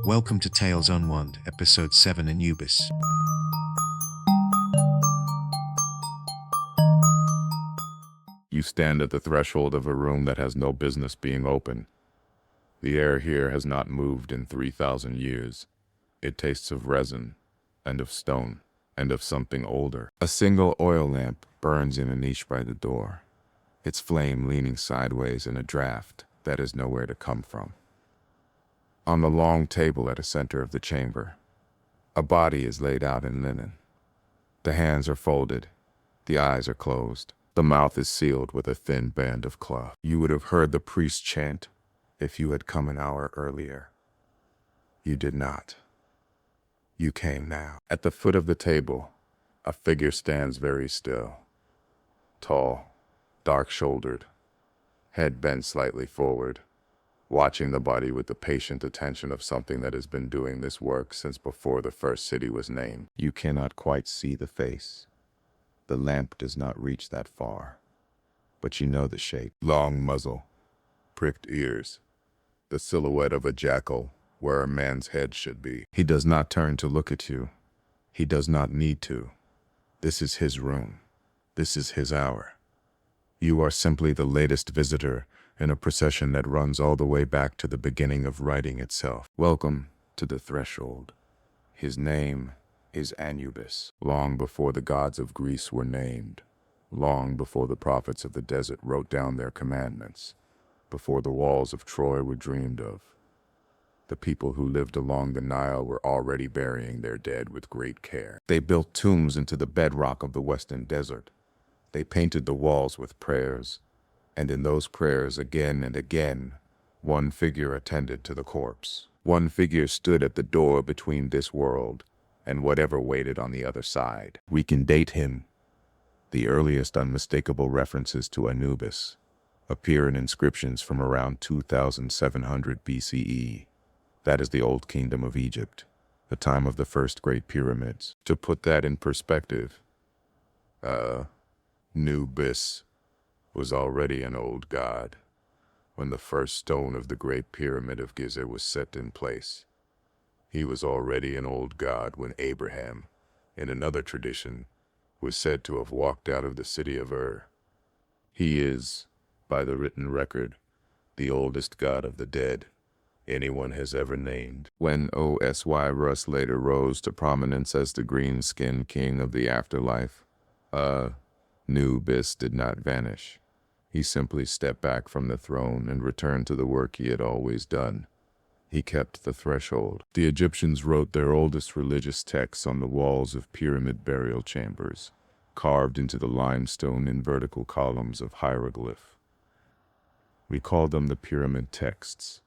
Welcome to Tales Unwound, Episode 7 Anubis. You stand at the threshold of a room that has no business being open. The air here has not moved in 3,000 years. It tastes of resin, and of stone, and of something older. A single oil lamp burns in a niche by the door, its flame leaning sideways in a draft that is nowhere to come from. On the long table at the center of the chamber, a body is laid out in linen. The hands are folded, the eyes are closed. The mouth is sealed with a thin band of cloth. You would have heard the priest chant if you had come an hour earlier. You did not. You came now. At the foot of the table, a figure stands very still. Tall, dark-shouldered, head bent slightly forward, watching the body with the patient attention of something that has been doing this work since before the first city was named. You cannot quite see the face. The lamp does not reach that far, but you know the shape. Long muzzle, pricked ears, the silhouette of a jackal where a man's head should be. He does not turn to look at you. He does not need to. This is his room. This is his hour. You are simply the latest visitor in a procession that runs all the way back to the beginning of writing itself. Welcome to the threshold. His name is Anubis. Long before the gods of Greece were named, long before the prophets of the desert wrote down their commandments, before the walls of Troy were dreamed of, the people who lived along the Nile were already burying their dead with great care. They built tombs into the bedrock of the western desert. They painted the walls with prayers, and in those prayers again and again, one figure attended to the corpse. One figure stood at the door between this world and whatever waited on the other side. We can date him. The earliest unmistakable references to Anubis appear in inscriptions from around 2700 BCE. That is the Old Kingdom of Egypt, the time of the first great pyramids. To put that in perspective, Anubis was already an old god when the first stone of the Great Pyramid of Giza was set in place. He was already an old god when Abraham, in another tradition, was said to have walked out of the city of Ur. He is, by the written record, the oldest god of the dead anyone has ever named. When Osiris later rose to prominence as the green-skinned king of the afterlife, Anubis did not vanish. He simply stepped back from the throne and returned to the work he had always done. He kept the threshold. The Egyptians wrote their oldest religious texts on the walls of pyramid burial chambers, carved into the limestone in vertical columns of hieroglyph. We call them the pyramid texts.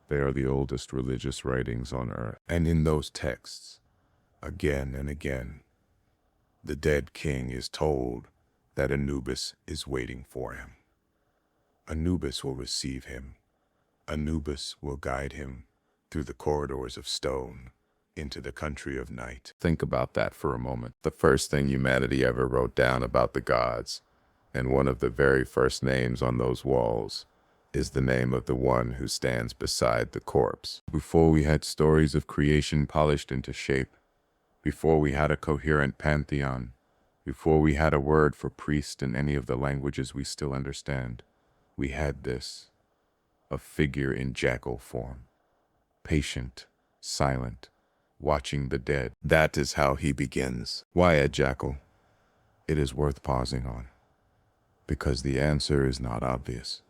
They are the oldest religious writings on earth. And in those texts, again and again, the dead king is told that Anubis is waiting for him. Anubis will receive him. Anubis will guide him through the corridors of stone into the country of night. Think about that for a moment. The first thing humanity ever wrote down about the gods, and one of the very first names on those walls, is the name of the one who stands beside the corpse. Before we had stories of creation polished into shape, before we had a coherent pantheon, before we had a word for priest in any of the languages we still understand, we had this, a figure in jackal form, patient, silent, watching the dead. That is how he begins. Why a jackal? It is worth pausing on, because the answer is not obvious.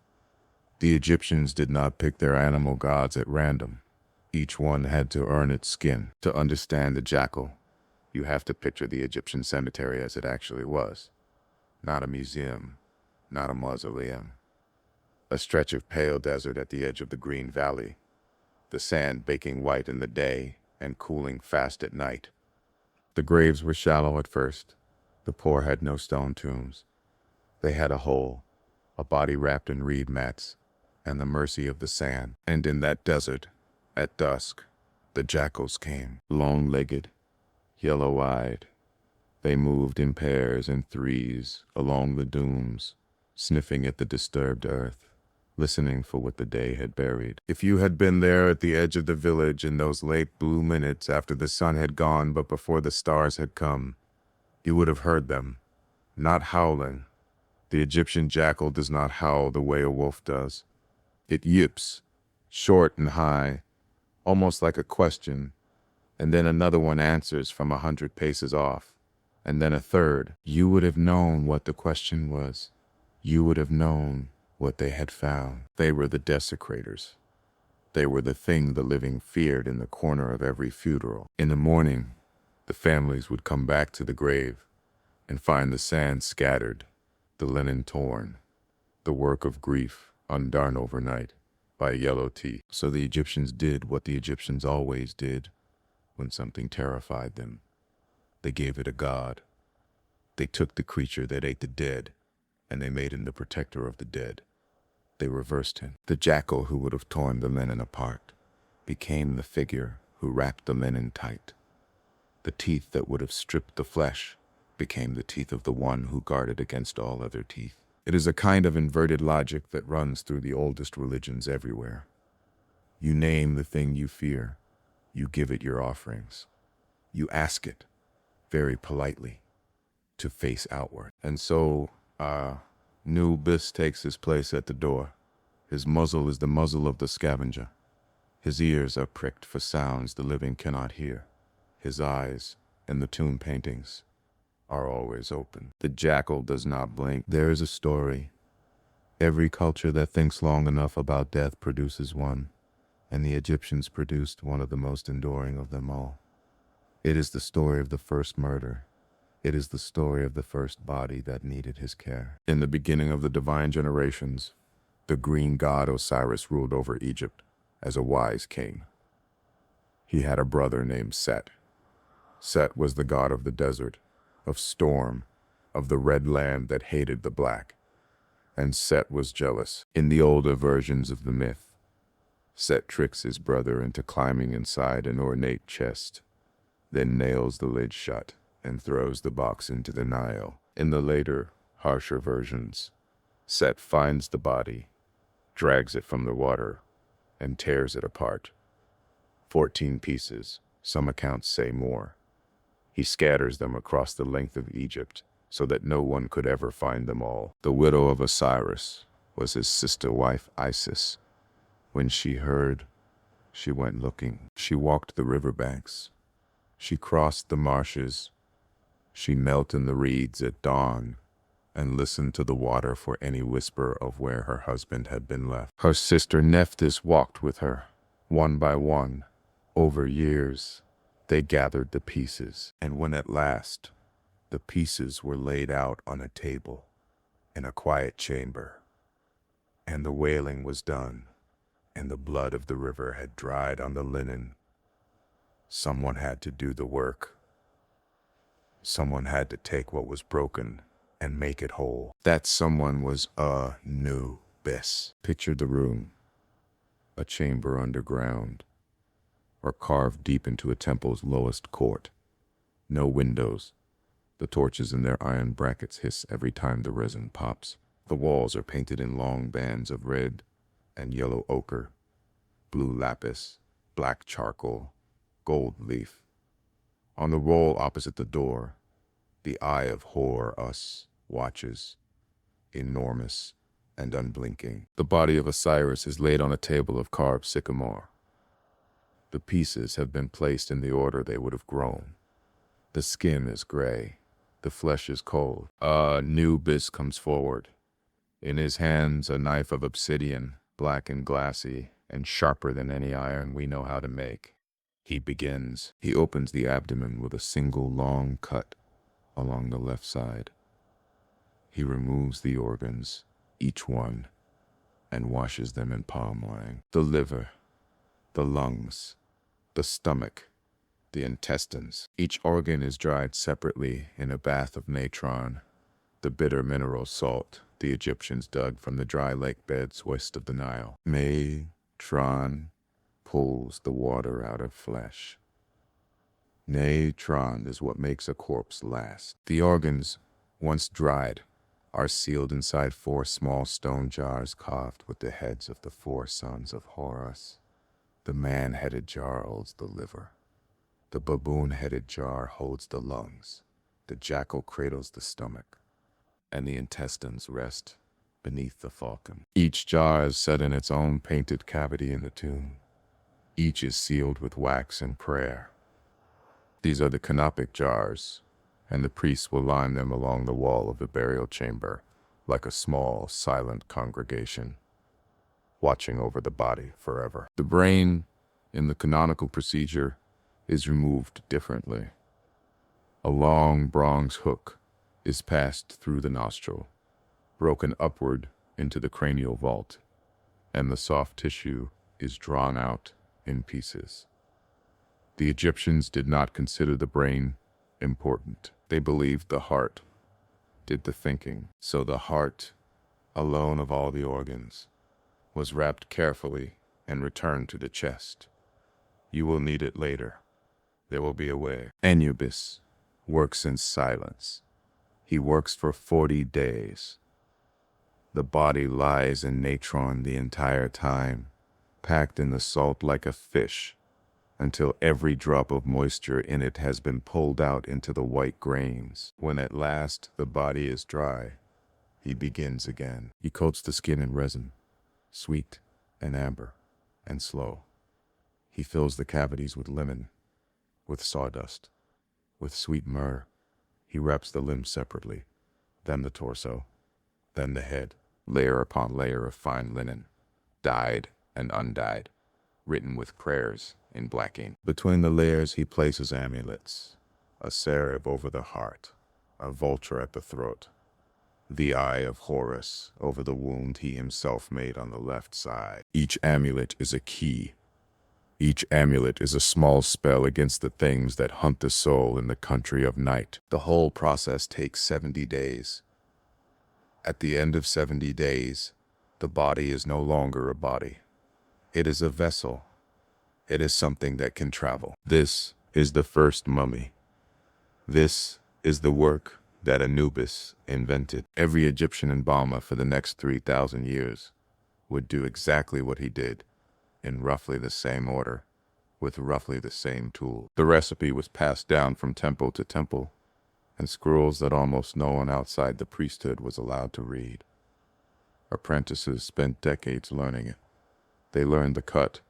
The Egyptians did not pick their animal gods at random. Each one had to earn its skin. To understand the jackal, you have to picture the Egyptian cemetery as it actually was. Not a museum, not a mausoleum. A stretch of pale desert at the edge of the green valley, the sand baking white in the day and cooling fast at night. The graves were shallow at first. The poor had no stone tombs. They had a hole, a body wrapped in reed mats, and the mercy of the sand. And in that desert, at dusk, the jackals came, long-legged, yellow-eyed. They moved in pairs and threes along the dunes, sniffing at the disturbed earth. listening for what the day had buried. If you had been there at the edge of the village in those late blue minutes after the sun had gone but before the stars had come, you would have heard them, not howling. The Egyptian jackal does not howl the way a wolf does. It yips, short and high, almost like a question, and then another one answers from 100 paces off, and then a third. You would have known what the question was. You would have known what they had found. They were the desecrators. They were the thing the living feared in the corner of every funeral. In the morning, the families would come back to the grave and find the sand scattered, the linen torn, the work of grief undone overnight by yellow teeth. So the Egyptians did what the Egyptians always did when something terrified them. They gave it a god. They took the creature that ate the dead, and they made him the protector of the dead. They reversed him. The jackal who would have torn the linen apart became the figure who wrapped the linen tight. The teeth that would have stripped the flesh became the teeth of the one who guarded against all other teeth. It is a kind of inverted logic that runs through the oldest religions everywhere. You name the thing you fear. You give it your offerings. You ask it, very politely, to face outward. And so, Anubis takes his place at the door. His muzzle is the muzzle of the scavenger. His ears are pricked for sounds the living cannot hear. His eyes, in the tomb paintings, are always open. The jackal does not blink. There is a story. Every culture that thinks long enough about death produces one, and the Egyptians produced one of the most enduring of them all. It is the story of the first murder. It is the story of the first body that needed his care. In the beginning of the divine generations, the green god Osiris ruled over Egypt as a wise king. He had a brother named Set. Set was the god of the desert, of storm, of the red land that hated the black. And Set was jealous. In the older versions of the myth, Set tricks his brother into climbing inside an ornate chest, then nails the lid shut and throws the box into the Nile. In the later, harsher versions, Set finds the body, drags it from the water, and tears it apart. 14 pieces, some accounts say more. He scatters them across the length of Egypt so that no one could ever find them all. The widow of Osiris was his sister wife Isis. When she heard, she went looking. She walked the riverbanks. She crossed the marshes. She knelt in the reeds at dawn and listened to the water for any whisper of where her husband had been left. Her sister Nephthys walked with her, one by one. Over years, they gathered the pieces, and when at last the pieces were laid out on a table in a quiet chamber, and the wailing was done, and the blood of the river had dried on the linen, someone had to do the work. Someone had to take what was broken and make it whole. That someone was Anubis. Picture the room, a chamber underground, or carved deep into a temple's lowest court. No windows. The torches in their iron brackets hiss every time the resin pops. The walls are painted in long bands of red and yellow ochre, blue lapis, black charcoal, gold leaf. On the wall opposite the door, the eye of Horus watches, enormous and unblinking. The body of Osiris is laid on a table of carved sycamore. The pieces have been placed in the order they would have grown. The skin is gray. The flesh is cold. Anubis comes forward. In his hands, a knife of obsidian, black and glassy, and sharper than any iron we know how to make. He begins. He opens the abdomen with a single long cut along the left side. He removes the organs, each one, and washes them in palm wine. The liver, the lungs, the stomach, the intestines. Each organ is dried separately in a bath of natron, the bitter mineral salt the Egyptians dug from the dry lake beds west of the Nile. Natron pulls the water out of flesh. Natron is what makes a corpse last. The organs, once dried, are sealed inside 4 small stone jars carved with the heads of the 4 sons of Horus. The man-headed jar holds the liver. The baboon-headed jar holds the lungs. The jackal cradles the stomach, and the intestines rest beneath the falcon. Each jar is set in its own painted cavity in the tomb. Each is sealed with wax and prayer. These are the canopic jars, and the priests will line them along the wall of the burial chamber, like a small, silent congregation, watching over the body forever. The brain, in the canonical procedure, is removed differently. A long bronze hook is passed through the nostril, broken upward into the cranial vault, and the soft tissue is drawn out in pieces. The Egyptians did not consider the brain important. They believed the heart did the thinking. So the heart, alone of all the organs, was wrapped carefully and returned to the chest. You will need it later. There will be a way. Anubis works in silence. He works for 40 days. The body lies in natron the entire time, packed in the salt like a fish, until every drop of moisture in it has been pulled out into the white grains. When at last the body is dry, he begins again. He coats the skin in resin, sweet and amber and slow. He fills the cavities with lemon, with sawdust, with sweet myrrh. He wraps the limbs separately, then the torso, then the head, layer upon layer of fine linen, dyed and undyed, written with prayers in black ink. Between the layers he places amulets, a seraph over the heart, a vulture at the throat, the eye of Horus over the wound he himself made on the left side. Each amulet is a key. Each amulet is a small spell against the things that hunt the soul in the country of night. The whole process takes 70 days. At the end of 70 days, the body is no longer a body. It is a vessel. It is something that can travel. This is the first mummy. This is the work that Anubis invented. Every Egyptian embalmer for the next 3,000 years would do exactly what he did, in roughly the same order, with roughly the same tool. The recipe was passed down from temple to temple, and scrolls that almost no one outside the priesthood was allowed to read. Apprentices spent decades learning it. They learned the cut.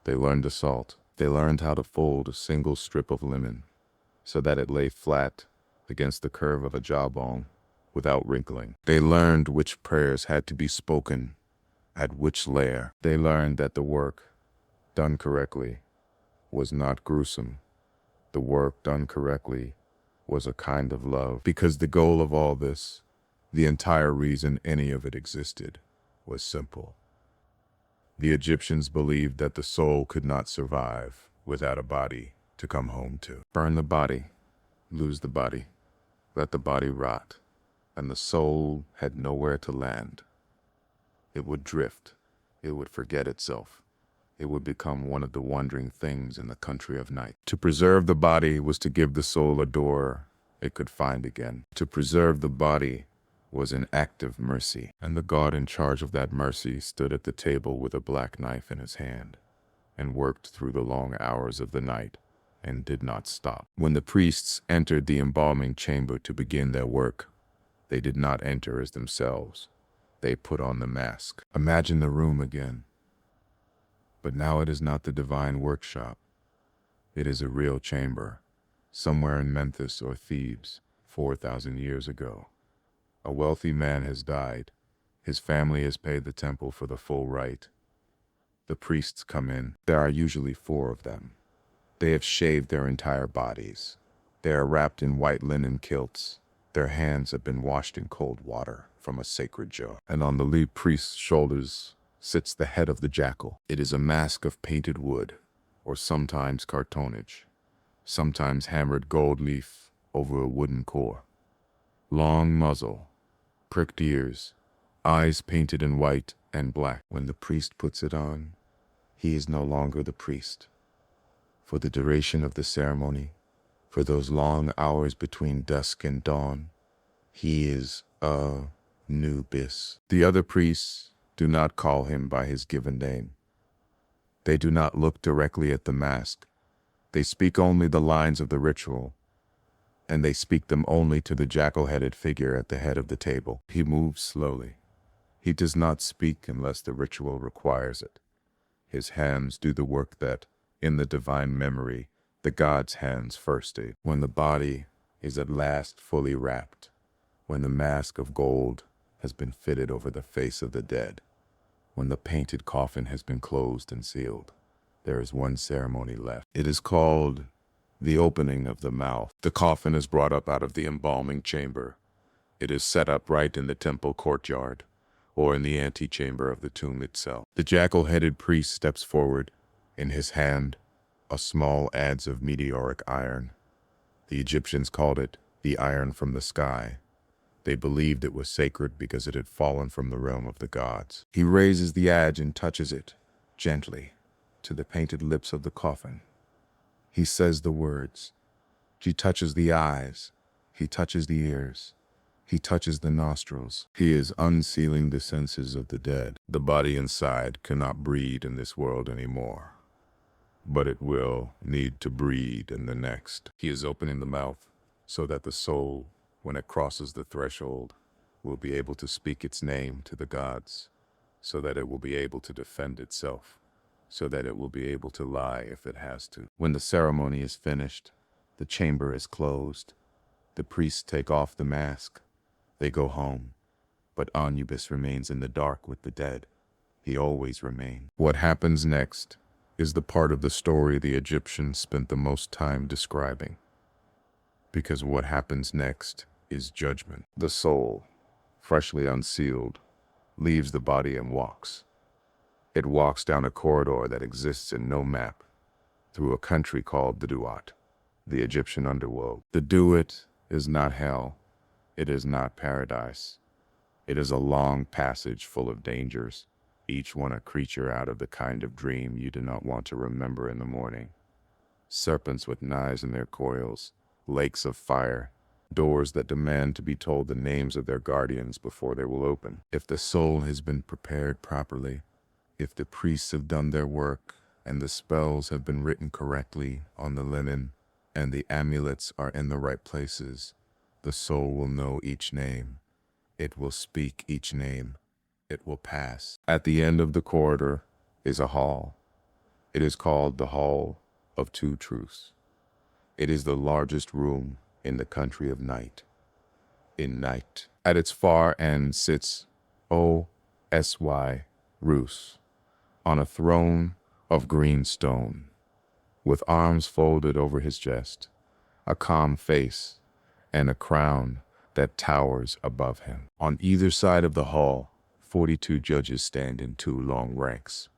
They learned the salt. They learned how to fold a single strip of linen so that it lay flat against the curve of a jawbone without wrinkling. They learned which prayers had to be spoken at which layer. They learned that the work, done correctly, was not gruesome. The work done correctly was a kind of love. Because the goal of all this, the entire reason any of it existed, was simple. The Egyptians believed that the soul could not survive without a body to come home to. Burn the body, lose the body, let the body rot, and the soul had nowhere to land. It would drift. It would forget itself. It would become one of the wandering things in the country of night. To preserve the body was to give the soul a door it could find again. To preserve the body was an act of mercy, and the God in charge of that mercy stood at the table with a black knife in his hand and worked through the long hours of the night and did not stop. When the priests entered the embalming chamber to begin their work, they did not enter as themselves. They put on the mask. Imagine the room again. But now it is not the divine workshop. It is a real chamber, somewhere in Memphis or Thebes, 4,000 years ago. A wealthy man has died. His family has paid the temple for the full rite. The priests come in. There are usually 4 of them. They have shaved their entire bodies. They are wrapped in white linen kilts. Their hands have been washed in cold water from a sacred jar. And on the lead priest's shoulders sits the head of the jackal. It is a mask of painted wood, or sometimes cartonnage, sometimes hammered gold leaf over a wooden core. Long muzzle, pricked ears, eyes painted in white and black. When the priest puts it on, he is no longer the priest. For the duration of the ceremony, for those long hours between dusk and dawn, he is Anubis. The other priests do not call him by his given name. They do not look directly at the mask. They speak only the lines of the ritual, and they speak them only to the jackal-headed figure at the head of the table. He moves slowly. He does not speak unless the ritual requires it. His hands do the work that, in the divine memory, the gods' hands first did. When the body is at last fully wrapped, when the mask of gold has been fitted over the face of the dead, when the painted coffin has been closed and sealed, there is one ceremony left. It is called the opening of the mouth. The coffin is brought up out of the embalming chamber. It is set up right in the temple courtyard, or in the antechamber of the tomb itself. The jackal-headed priest steps forward, in his hand a small adze of meteoric iron. The Egyptians called it the iron from the sky. They believed it was sacred because it had fallen from the realm of the gods. He raises the adze and touches it, gently, to the painted lips of the coffin. He says the words. He touches the eyes. He touches the ears. He touches the nostrils. He is unsealing the senses of the dead. The body inside cannot breed in this world anymore, but it will need to breed in the next. He is opening the mouth so that the soul, when it crosses the threshold, will be able to speak its name to the gods, so that it will be able to defend itself, so that it will be able to lie if it has to. When the ceremony is finished, the chamber is closed. The priests take off the mask. They go home, but Anubis remains in the dark with the dead. He always remained. What happens next is the part of the story the Egyptians spent the most time describing, because what happens next is judgment. The soul, freshly unsealed, leaves the body and walks. It walks down a corridor that exists in no map, through a country called the Duat, the Egyptian underworld. The Duat is not hell. It is not paradise. It is a long passage full of dangers, each one a creature out of the kind of dream you do not want to remember in the morning. Serpents with knives in their coils, lakes of fire, doors that demand to be told the names of their guardians before they will open. If the soul has been prepared properly, if the priests have done their work, and the spells have been written correctly on the linen, and the amulets are in the right places, the soul will know each name. It will speak each name. It will pass. At the end of the corridor is a hall. It is called the Hall of Two Truths. It is the largest room in the country of night. In night. At its far end sits Osiris, on a throne of green stone, with arms folded over his chest, a calm face, and a crown that towers above him. On either side of the hall, 42 judges stand in two long ranks.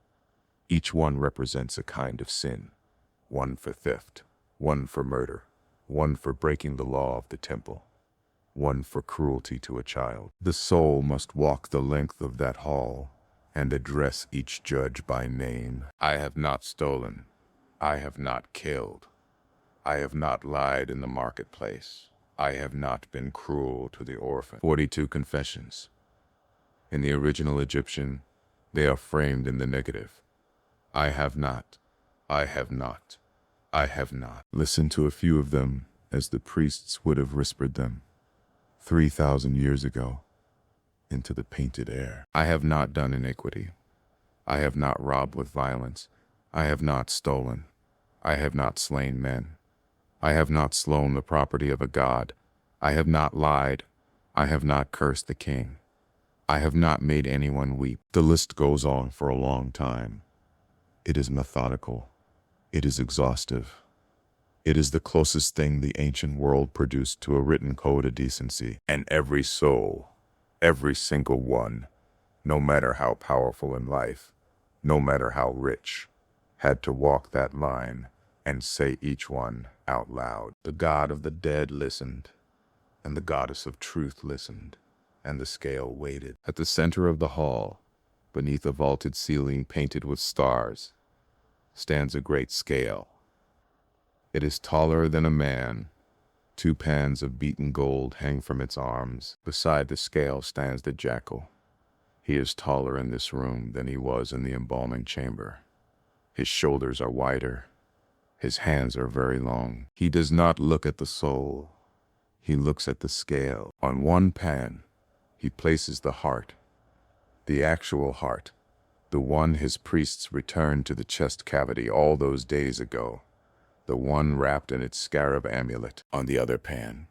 Each one represents a kind of sin, one for theft, one for murder, one for breaking the law of the temple, one for cruelty to a child. The soul must walk the length of that hall and address each judge by name. I have not stolen. I have not killed. I have not lied in the marketplace. I have not been cruel to the orphan. 42 confessions. In the original Egyptian, they are framed in the negative. I have not. I have not. I have not. Listen to a few of them as the priests would have whispered them 3,000 years ago into the painted air. I have not done iniquity. I have not robbed with violence. I have not stolen. I have not slain men. I have not slain the property of a god. I have not lied. I have not cursed the king. I have not made anyone weep. The list goes on for a long time. It is methodical. It is exhaustive. It is the closest thing the ancient world produced to a written code of decency. And every soul, every single one, no matter how powerful in life, no matter how rich, had to walk that line and say each one out loud. The god of the dead listened, and the goddess of truth listened, and the scale waited. At the center of the hall, beneath a vaulted ceiling painted with stars, stands a great scale. It is taller than a man, 2 pans of beaten gold hang from its arms. Beside the scale stands the jackal. He is taller in this room than he was in the embalming chamber. His shoulders are wider. His hands are very long. He does not look at the soul. He looks at the scale. On one pan, he places the heart, the actual heart, the one his priests returned to the chest cavity all those days ago, the one wrapped in its scarab amulet. On the other pan,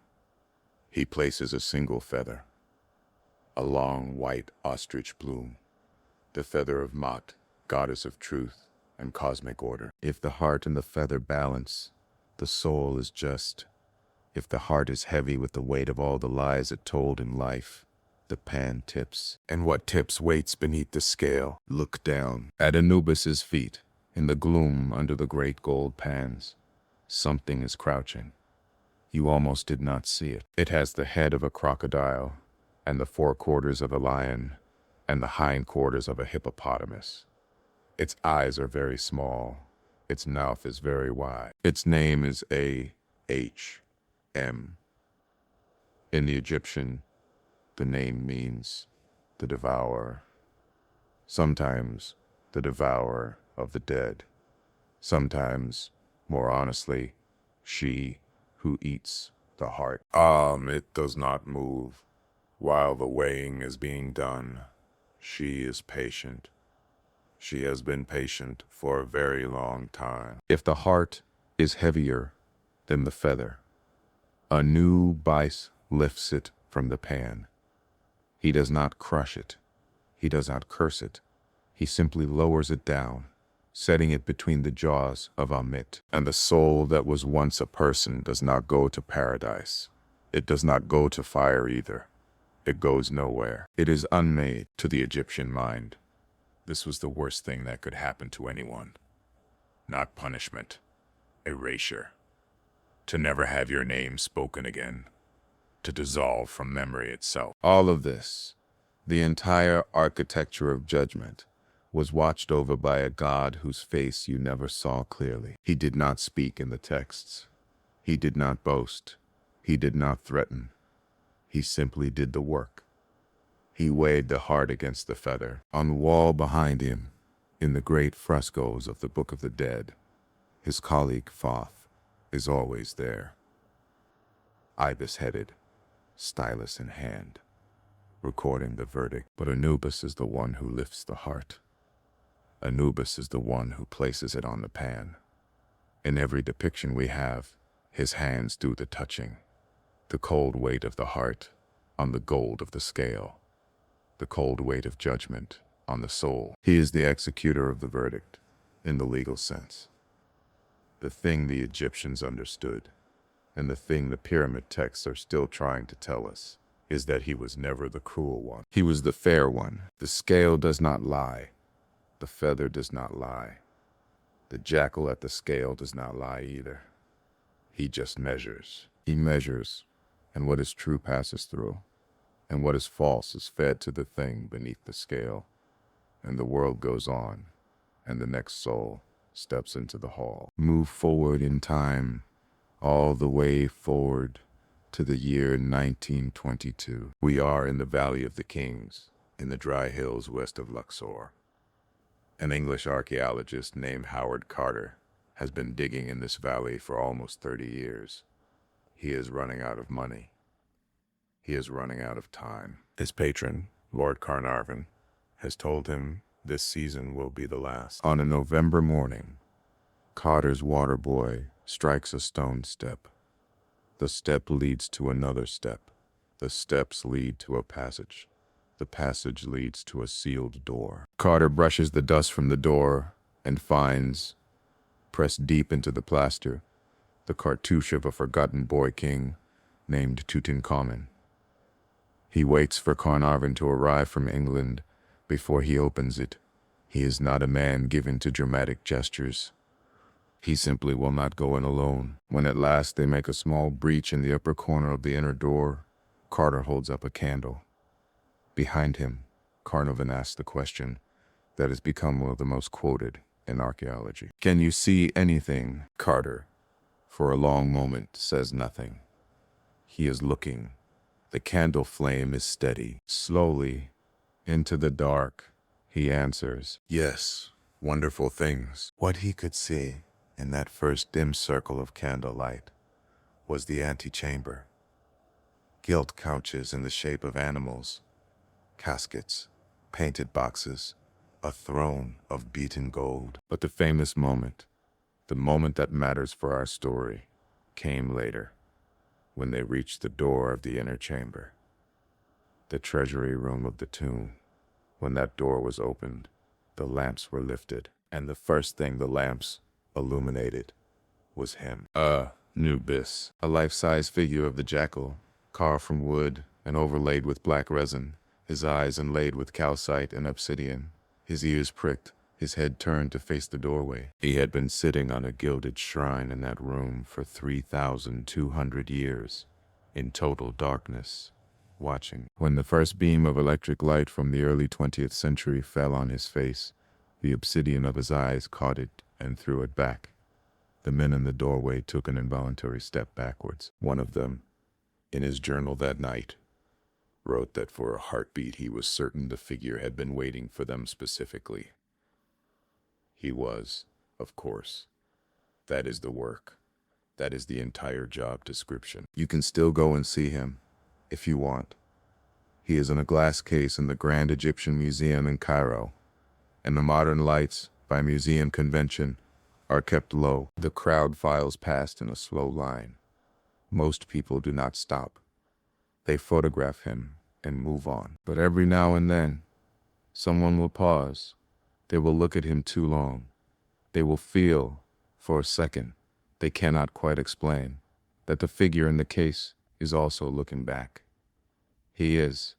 he places a single feather, a long white ostrich plume, the feather of Maat, goddess of truth and cosmic order. If the heart and the feather balance, the soul is just. If the heart is heavy with the weight of all the lies it told in life, the pan tips. And what tips waits beneath the scale? Look down at Anubis's feet, in the gloom under the great gold pans. Something is crouching. You almost did not see it. It has the head of a crocodile, and the forequarters of a lion, and the hindquarters of a hippopotamus. Its eyes are very small. Its mouth is very wide. Its name is A-H-M. In the Egyptian, the name means the devourer. Sometimes the devourer of the dead. Sometimes, more honestly, she who eats the heart. It does not move. While the weighing is being done, she is patient. She has been patient for a very long time. If the heart is heavier than the feather, Anubis lifts it from the pan. He does not crush it. He does not curse it. He simply lowers it down, setting it between the jaws of Ammit. And the soul that was once a person does not go to paradise. It does not go to fire either. It goes nowhere. It is unmade to the Egyptian mind. This was the worst thing that could happen to anyone. Not punishment, erasure. To never have your name spoken again. To dissolve from memory itself. All of this, the entire architecture of judgment, was watched over by a God whose face you never saw clearly. He did not speak in the texts. He did not boast. He did not threaten. He simply did the work. He weighed the heart against the feather. On the wall behind him, in the great frescoes of the Book of the Dead, his colleague Thoth is always there. Ibis-headed, stylus in hand, recording the verdict. But Anubis is the one who lifts the heart. Anubis is the one who places it on the pan. In every depiction we have, his hands do the touching. The cold weight of the heart on the gold of the scale. The cold weight of judgment on the soul. He is the executor of the verdict, in the legal sense. The thing the Egyptians understood, and the thing the pyramid texts are still trying to tell us, is that he was never the cruel one. He was the fair one. The scale does not lie. The feather does not lie. The jackal at the scale does not lie either. He just measures. He measures, and what is true passes through, and what is false is fed to the thing beneath the scale, and the world goes on, and the next soul steps into the hall. Move forward in time, all the way forward to the year 1922. We are in the Valley of the Kings, in the dry hills west of Luxor. An English archaeologist named Howard Carter has been digging in this valley for almost 30 years. He is running out of money. He is running out of time. His patron, Lord Carnarvon, has told him this season will be the last. On a November morning, Carter's water boy strikes a stone step. The step leads to another step. The steps lead to a passage. The passage leads to a sealed door. Carter brushes the dust from the door and finds, pressed deep into the plaster, the cartouche of a forgotten boy king named Tutankhamun. He waits for Carnarvon to arrive from England before he opens it. He is not a man given to dramatic gestures. He simply will not go in alone. When at last they make a small breach in the upper corner of the inner door, Carter holds up a candle. Behind him, Carnarvon asks the question that has become one of the most quoted in archaeology. "Can you see anything?" Carter, for a long moment, says nothing. He is looking. The candle flame is steady. Slowly, into the dark, he answers, "Yes, wonderful things." What he could see in that first dim circle of candlelight was the antechamber. Gilt couches in the shape of animals, caskets, painted boxes, a throne of beaten gold. But the famous moment, the moment that matters for our story, came later, when they reached the door of the inner chamber, the treasury room of the tomb. When that door was opened, the lamps were lifted, and the first thing the lamps illuminated was him. Anubis, a life-size figure of the jackal, carved from wood and overlaid with black resin, his eyes inlaid with calcite and obsidian, his ears pricked, his head turned to face the doorway. He had been sitting on a gilded shrine in that room for 3,200 years, in total darkness, watching. When the first beam of electric light from the early 20th century fell on his face, the obsidian of his eyes caught it and threw it back. The men in the doorway took an involuntary step backwards. One of them, in his journal that night, wrote that for a heartbeat he was certain the figure had been waiting for them specifically. He was, of course. That is the work. That is the entire job description. You can still go and see him, if you want. He is in a glass case in the Grand Egyptian Museum in Cairo, and the modern lights, by museum convention, are kept low. The crowd files past in a slow line. Most people do not stop. They photograph him and move on. But every now and then, someone will pause. They will look at him too long. They will feel, for a second, they cannot quite explain, that the figure in the case is also looking back. He is.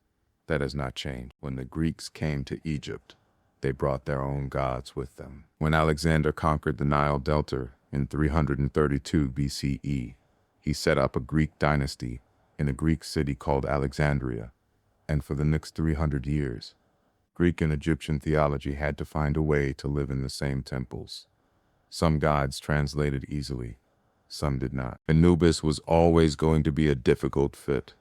That has not changed. When the Greeks came to Egypt, they brought their own gods with them. When Alexander conquered the Nile Delta in 332 BCE, he set up a Greek dynasty in a Greek city called Alexandria, and for the next 300 years, Greek and Egyptian theology had to find a way to live in the same temples. Some gods translated easily, some did not. Anubis was always going to be a difficult fit.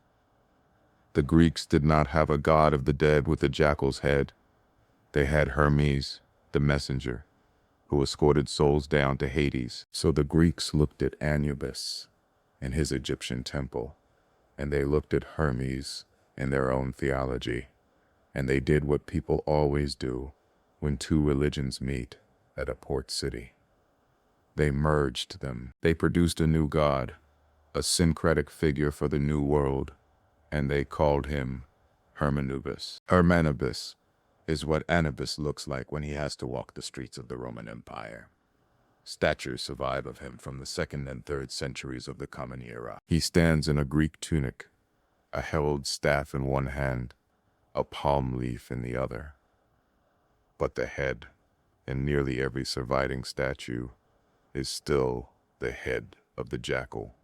The Greeks did not have a god of the dead with a jackal's head. They had Hermes, the messenger, who escorted souls down to Hades. So the Greeks looked at Anubis and his Egyptian temple, and they looked at Hermes and their own theology, and they did what people always do when two religions meet at a port city. They merged them. They produced a new god, a syncretic figure for the new world, and they called him Hermanubis. Hermanubis is what Anubis looks like when he has to walk the streets of the Roman Empire. Statues survive of him from the 2nd and 3rd centuries of the Common Era. He stands in a Greek tunic, a herald's staff in one hand, a palm leaf in the other. But the head, in nearly every surviving statue, is still the head of the jackal.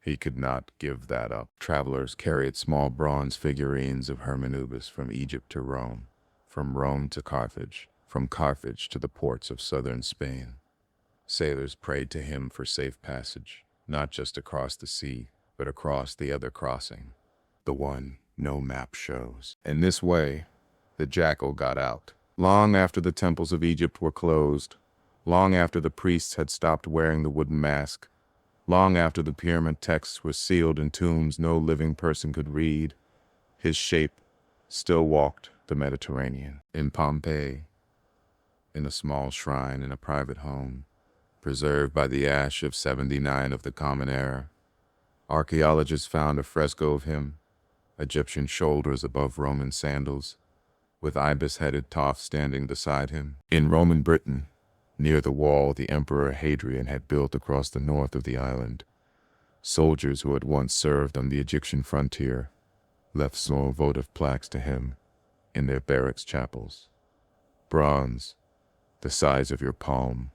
He could not give that up. Travelers carried small bronze figurines of Hermanubis from Egypt to Rome, from Rome to Carthage, from Carthage to the ports of southern Spain. Sailors prayed to him for safe passage, not just across the sea, but across the other crossing, the one no map shows. In this way, the jackal got out. Long after the temples of Egypt were closed, long after the priests had stopped wearing the wooden mask, long after the pyramid texts were sealed in tombs no living person could read, his shape still walked the Mediterranean. In Pompeii, in a small shrine in a private home, preserved by the ash of 79 of the Common Era, archaeologists found a fresco of him, Egyptian shoulders above Roman sandals, with ibis-headed Thoth standing beside him. In Roman Britain, near the wall the Emperor Hadrian had built across the north of the island, soldiers who had once served on the Egyptian frontier left small votive plaques to him in their barracks chapels. Bronze, the size of your palm.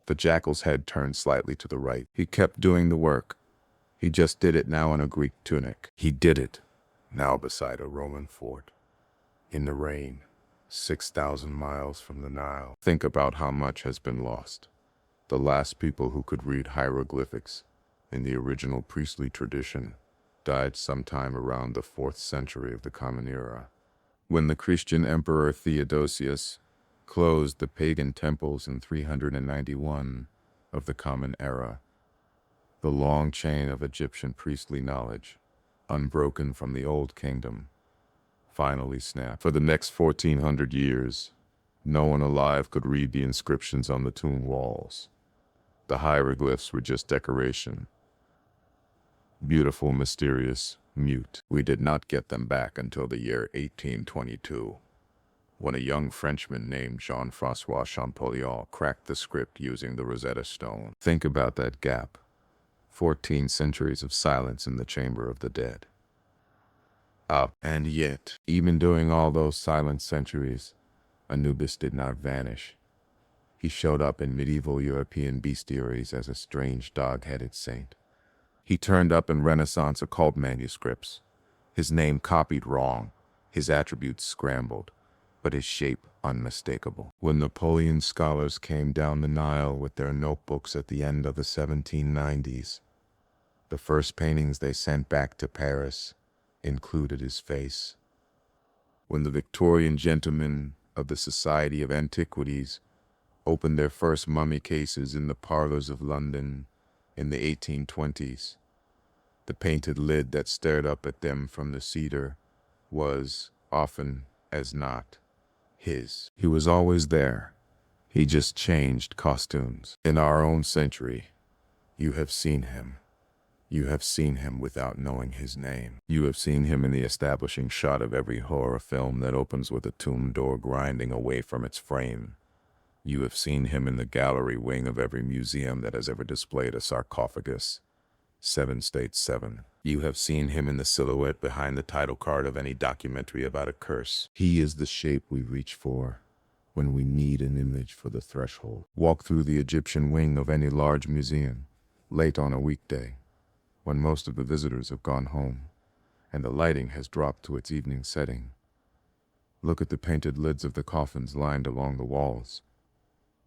The jackal's head turned slightly to the right. He kept doing the work. He just did it now in a Greek tunic. He did it, now beside a Roman fort, in the rain, 6,000 miles from the Nile. Think about how much has been lost. The last people who could read hieroglyphics in the original priestly tradition, died sometime around the 4th century of the Common Era, when the Christian Emperor Theodosius closed the pagan temples in 391 of the Common Era. The long chain of Egyptian priestly knowledge, unbroken from the Old Kingdom, finally snapped. For the next 1400 years, no one alive could read the inscriptions on the tomb walls. The hieroglyphs were just decoration. Beautiful, mysterious, mute. We did not get them back until the year 1822, when a young Frenchman named Jean-François Champollion cracked the script using the Rosetta Stone. Think about that gap. 14 centuries of silence in the chamber of the dead. And yet, even during all those silent centuries, Anubis did not vanish. He showed up in medieval European bestiaries as a strange dog-headed saint. He turned up in Renaissance occult manuscripts. His name copied wrong, his attributes scrambled, but his shape unmistakable. When Napoleon scholars came down the Nile with their notebooks at the end of the 1790s, the first paintings they sent back to Paris included his face. When the Victorian gentlemen of the Society of Antiquities opened their first mummy cases in the parlors of London in the 1820s, the painted lid that stared up at them from the cedar was, often as not, his. He was always there. He just changed costumes. In our own century, you have seen him. You have seen him without knowing his name. You have seen him in the establishing shot of every horror film that opens with a tomb door grinding away from its frame. You have seen him in the gallery wing of every museum that has ever displayed a sarcophagus. 7 states 7. You have seen him in the silhouette behind the title card of any documentary about a curse. He is the shape we reach for when we need an image for the threshold. Walk through the Egyptian wing of any large museum, late on a weekday, when most of the visitors have gone home, and the lighting has dropped to its evening setting. Look at the painted lids of the coffins lined along the walls.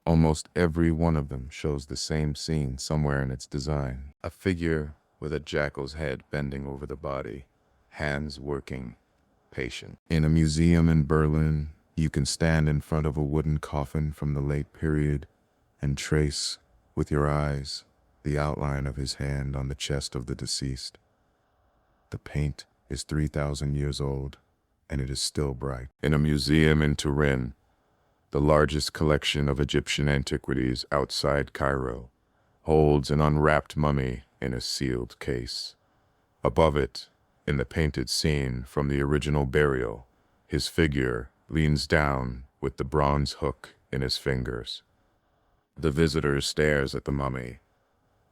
Almost every one of them shows the same scene somewhere in its design. A figure with a jackal's head bending over the body, hands working, patient. In a museum in Berlin, you can stand in front of a wooden coffin from the late period and trace, with your eyes, the outline of his hand on the chest of the deceased. The paint is 3,000 years old, and it is still bright. In a museum in Turin, the largest collection of Egyptian antiquities outside Cairo holds an unwrapped mummy in a sealed case. Above it, in the painted scene from the original burial, his figure leans down with the bronze hook in his fingers. The visitor stares at the mummy.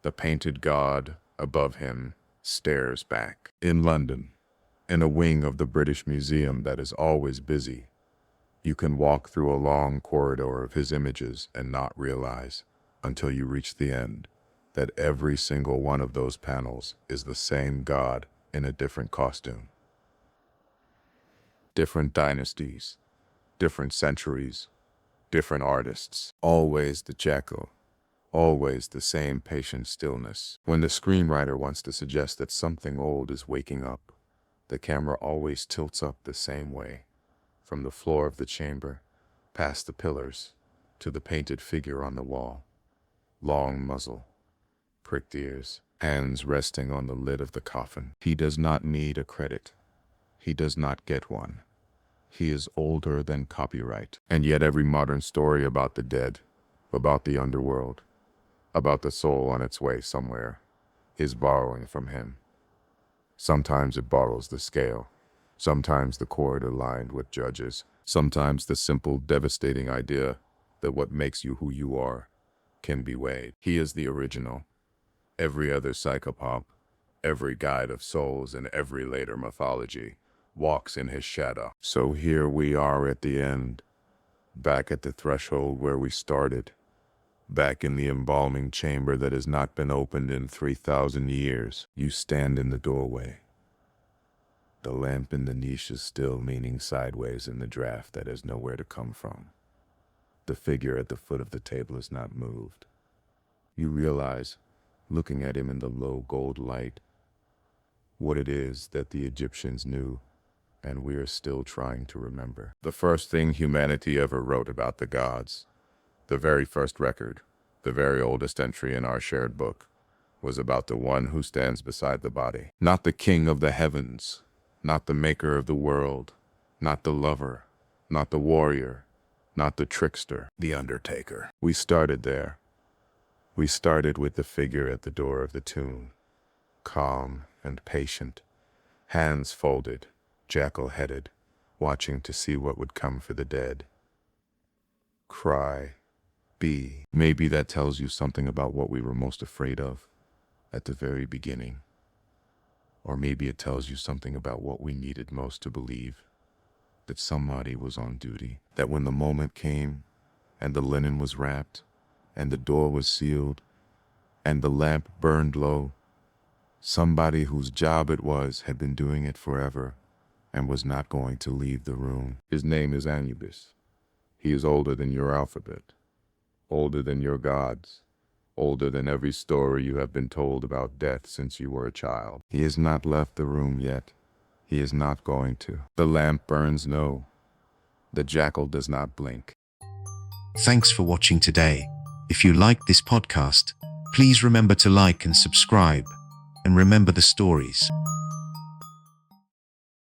The painted god above him stares back. In London, in a wing of the British Museum that is always busy, you can walk through a long corridor of his images and not realize, until you reach the end, that every single one of those panels is the same god in a different costume. Different dynasties, different centuries, different artists. Always the jackal. Always the same patient stillness. When the screenwriter wants to suggest that something old is waking up, the camera always tilts up the same way, from the floor of the chamber, past the pillars, to the painted figure on the wall. Long muzzle, pricked ears, hands resting on the lid of the coffin. He does not need a credit. He does not get one. He is older than copyright. And yet every modern story about the dead, about the underworld, about the soul on its way somewhere, is borrowing from him. Sometimes it borrows the scale, sometimes the cord aligned with judges, sometimes the simple, devastating idea that what makes you who you are can be weighed. He is the original. Every other psychopomp, every guide of souls in every later mythology walks in his shadow. So here we are at the end, back at the threshold where we started. Back in the embalming chamber that has not been opened in 3,000 years. You stand in the doorway. The lamp in the niche is still leaning sideways in the draft that has nowhere to come from. The figure at the foot of the table is not moved. You realize, looking at him in the low gold light. What it is that the Egyptians knew, and we are still trying to remember. The first thing humanity ever wrote about the gods, the very first record, the very oldest entry in our shared book, was about the one who stands beside the body. Not the king of the heavens, not the maker of the world, not the lover, not the warrior, not the trickster, the undertaker. We started there. We started with the figure at the door of the tomb, calm and patient, hands folded, jackal-headed, watching to see what would come for the dead. Cry, be. Maybe that tells you something about what we were most afraid of at the very beginning. Or maybe it tells you something about what we needed most to believe, that somebody was on duty, that when the moment came, and the linen was wrapped, and the door was sealed, and the lamp burned low, somebody whose job it was had been doing it forever, and was not going to leave the room. His name is Anubis. He is older than your alphabet, older than your gods, older than every story you have been told about death since you were a child. He has not left the room yet. He is not going to. The lamp burns low. The jackal does not blink. Thanks for watching today. If you liked this podcast, please remember to like and subscribe, and remember the stories.